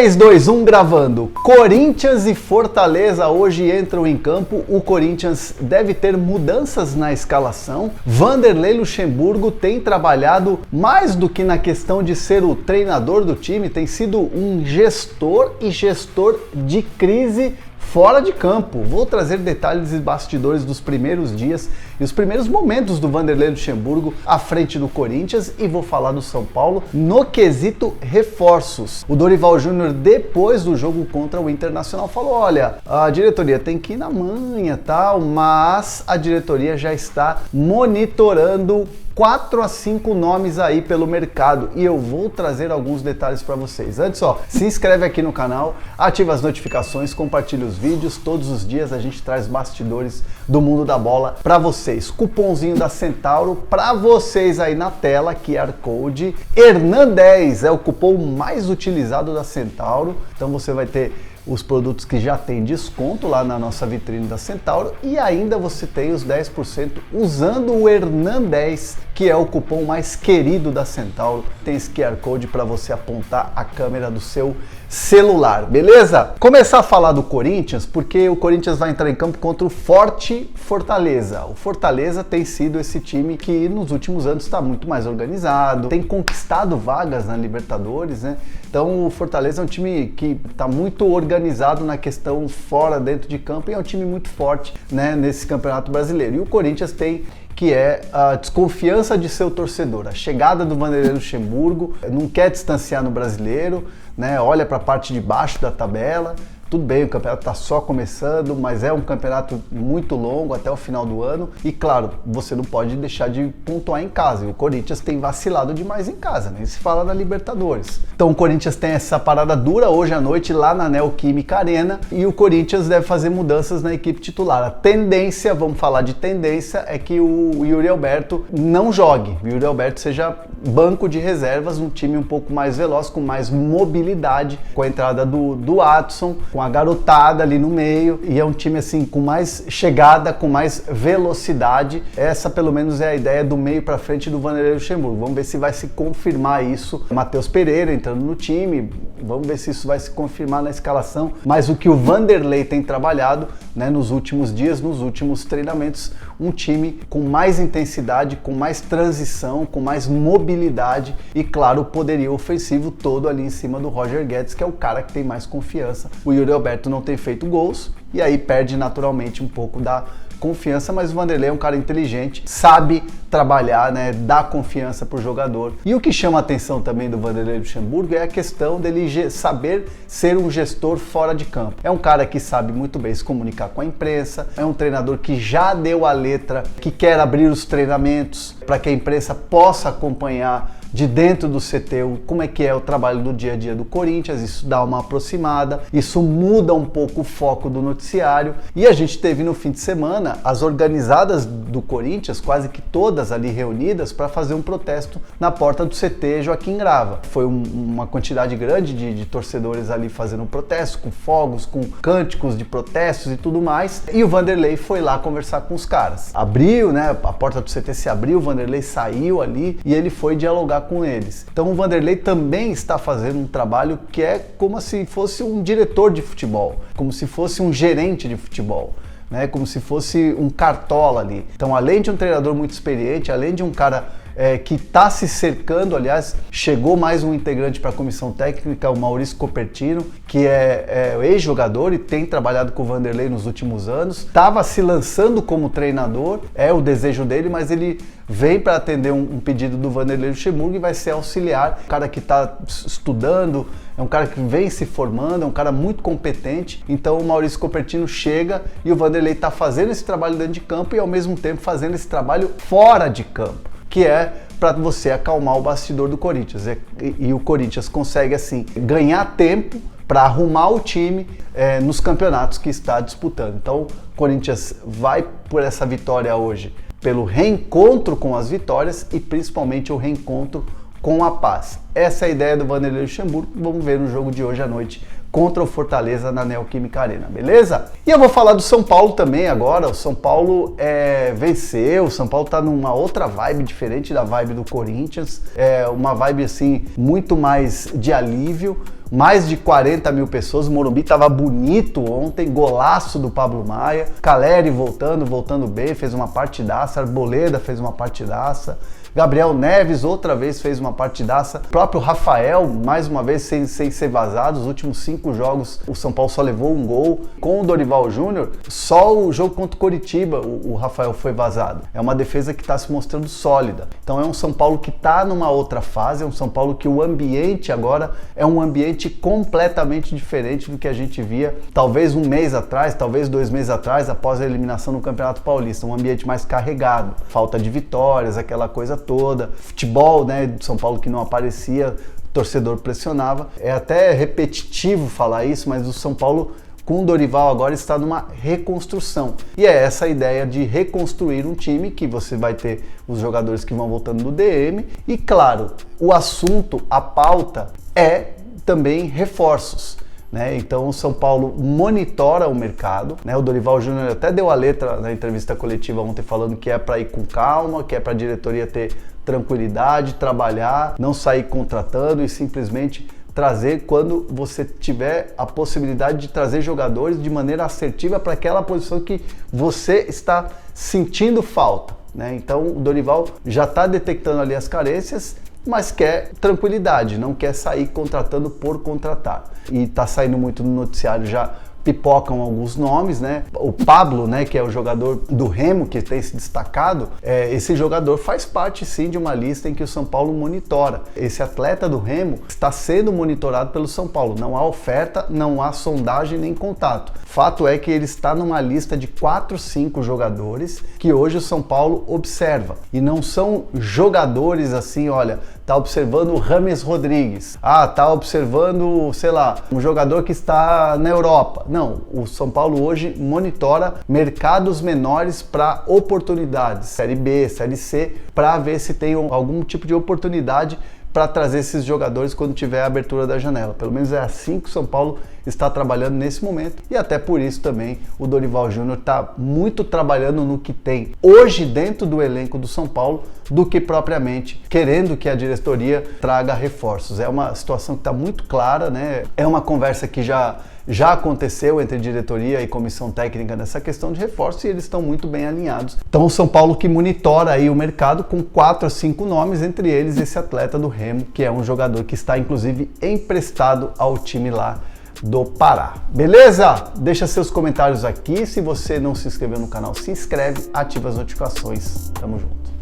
3, 2, 1 gravando. Corinthians e Fortaleza hoje entram em campo. O Corinthians deve ter mudanças na escalação. Vanderlei Luxemburgo tem trabalhado mais do que na questão de ser o treinador do time, tem sido um gestor e gestor de crise fora de campo. Vou trazer detalhes e bastidores dos primeiros dias e os primeiros momentos do Vanderlei Luxemburgo à frente do Corinthians e vou falar do São Paulo no quesito reforços. O Dorival Júnior, depois do jogo contra o Internacional, falou: olha, a diretoria tem que ir na manha, tal, mas a diretoria já está monitorando 4 a 5 nomes aí pelo mercado e eu vou trazer alguns detalhes para vocês. Antes, se inscreve aqui no canal, ativa as notificações, compartilha os vídeos. Todos os dias a gente traz bastidores do mundo da bola para vocês. Cupomzinho da Centauro para vocês aí na tela, QR Code. Hernan10 é o cupom mais utilizado da Centauro, então você vai ter os produtos que já tem desconto lá na nossa vitrine da Centauro e ainda você tem os 10% usando o Hernan10, que é o cupom mais querido da Centauro. Tem esse QR Code para você apontar a câmera do seu celular, beleza? Começar a falar do Corinthians, porque o Corinthians vai entrar em campo contra o forte Fortaleza. O Fortaleza tem sido esse time que nos últimos anos está muito mais organizado, tem conquistado vagas na Libertadores, né? Então o Fortaleza é um time que está muito organizado na questão fora, dentro de campo, e é um time muito forte, né, nesse Campeonato Brasileiro. E o Corinthians tem que é a desconfiança de seu torcedor, a chegada do Vanderlei Luxemburgo, não quer distanciar no Brasileiro, né? Olha para a parte de baixo da tabela. Tudo bem, o campeonato está só começando, mas é um campeonato muito longo até o final do ano e, claro, você não pode deixar de pontuar em casa. E o Corinthians tem vacilado demais em casa, nem se fala da Libertadores. Então o Corinthians tem essa parada dura hoje à noite lá na Neoquímica Arena e o Corinthians deve fazer mudanças na equipe titular. A tendência, vamos falar de tendência, é que o Yuri Alberto não jogue. O Yuri Alberto seja banco de reservas, um time um pouco mais veloz, com mais mobilidade, com a entrada do Adson, com a garotada ali no meio, e é um time assim com mais chegada, com mais velocidade. Essa pelo menos é a ideia do meio para frente do Vanderlei Luxemburgo. Vamos ver se vai se confirmar isso. Matheus Pereira entrando no time, vamos ver se isso vai se confirmar na escalação. Mas o que o Vanderlei tem trabalhado, né, nos últimos dias, nos últimos treinamentos, um time com mais intensidade, com mais transição, com mais mobilidade e, claro, o poderio ofensivo todo ali em cima do Roger Guedes, que é o cara que tem mais confiança. O Yuri Alberto não tem feito gols e aí perde naturalmente um pouco da confiança, mas o Vanderlei é um cara inteligente, sabe trabalhar, né, dá confiança pro jogador. E o que chama a atenção também do Vanderlei Luxemburgo é a questão dele saber ser um gestor fora de campo. É um cara que sabe muito bem se comunicar com a imprensa, é um treinador que já deu a letra, que quer abrir os treinamentos para que a imprensa possa acompanhar de dentro do CT, como é que é o trabalho do dia a dia do Corinthians. Isso dá uma aproximada, isso muda um pouco o foco do noticiário. E a gente teve no fim de semana as organizadas do Corinthians, quase que todas ali reunidas, para fazer um protesto na porta do CT Joaquim Grava. Foi uma quantidade grande de torcedores ali fazendo um protesto, com fogos, com cânticos de protestos e tudo mais. E o Vanderlei foi lá conversar com os caras. Abriu, né? A porta do CT se abriu, o Vanderlei saiu ali e ele foi dialogar com eles. Então o Vanderlei também está fazendo um trabalho que é como se fosse um diretor de futebol, como se fosse um gerente de futebol, né? Como se fosse um cartola ali. Então, além de um treinador muito experiente, além de um cara que está se cercando, aliás, chegou mais um integrante para a comissão técnica, o Maurício Copertino, que é ex-jogador e tem trabalhado com o Vanderlei nos últimos anos, estava se lançando como treinador, é o desejo dele, mas ele vem para atender um pedido do Vanderlei Luxemburgo e vai ser auxiliar, um cara que está estudando, é um cara que vem se formando, é um cara muito competente. Então o Maurício Copertino chega e o Vanderlei está fazendo esse trabalho dentro de campo e ao mesmo tempo fazendo esse trabalho fora de campo, que é para você acalmar o bastidor do Corinthians. E o Corinthians consegue assim ganhar tempo para arrumar o time nos campeonatos que está disputando. Então o Corinthians vai por essa vitória hoje pelo reencontro com as vitórias e principalmente o reencontro com a paz. Essa é a ideia do Vanderlei Luxemburgo. Vamos ver no jogo de hoje à noite contra o Fortaleza na Neoquímica Arena, beleza? E eu vou falar do São Paulo também agora. O São Paulo venceu, o São Paulo tá numa outra vibe diferente da vibe do Corinthians, uma vibe assim muito mais de alívio, mais de 40 mil pessoas. O Morumbi estava bonito ontem, golaço do Pablo Maia. Caleri voltando bem, fez uma partidaça. Arboleda fez uma partidaça. Gabriel Neves outra vez fez uma partidaça. O próprio Rafael, mais uma vez, sem ser vazado. Os últimos 5 jogos, o São Paulo só levou um gol. Com o Dorival Júnior, só o jogo contra o Coritiba, o Rafael foi vazado. É uma defesa que está se mostrando sólida. Então é um São Paulo que está numa outra fase, é um São Paulo que o ambiente agora é um ambiente completamente diferente do que a gente via talvez um mês atrás, talvez 2 meses atrás, após a eliminação no Campeonato Paulista. Um ambiente mais carregado, falta de vitórias, aquela coisa toda, futebol, né, de São Paulo que não aparecia, o torcedor pressionava. É até repetitivo falar isso, mas o São Paulo com o Dorival agora está numa reconstrução. E é essa a ideia de reconstruir um time que você vai ter os jogadores que vão voltando do DM e, claro, o assunto, a pauta é também reforços. Então o São Paulo monitora o mercado, o Dorival Júnior até deu a letra na entrevista coletiva ontem falando que é para ir com calma, que é para a diretoria ter tranquilidade, trabalhar, não sair contratando e simplesmente trazer quando você tiver a possibilidade de trazer jogadores de maneira assertiva para aquela posição que você está sentindo falta. Então o Dorival já está detectando ali as carências, mas quer tranquilidade, não quer sair contratando por contratar. E tá saindo muito no noticiário, já pipocam alguns nomes, O Pablo, que é o jogador do Remo, que tem se destacado, esse jogador faz parte sim de uma lista em que o São Paulo monitora. Esse atleta do Remo está sendo monitorado pelo São Paulo. Não há oferta, não há sondagem nem contato. Fato é que ele está numa lista de 4, 5 jogadores que hoje o São Paulo observa. E não são jogadores assim, olha, tá observando o James Rodrigues. Tá observando, sei lá, um jogador que está na Europa. Não, o São Paulo hoje monitora mercados menores para oportunidades, Série B, Série C, para ver se tem algum tipo de oportunidade para trazer esses jogadores quando tiver a abertura da janela. Pelo menos é assim que o São Paulo está trabalhando nesse momento e até por isso também o Dorival Júnior está muito trabalhando no que tem hoje dentro do elenco do São Paulo do que propriamente querendo que a diretoria traga reforços. É uma situação que está muito clara, É uma conversa que já aconteceu entre diretoria e comissão técnica nessa questão de reforços e eles estão muito bem alinhados. Então o São Paulo que monitora aí o mercado com 4 a 5 nomes, entre eles esse atleta do Remo, que é um jogador que está inclusive emprestado ao time lá do Pará. Beleza? Deixa seus comentários aqui. Se você não se inscreveu no canal, se inscreve, ativa as notificações. Tamo junto.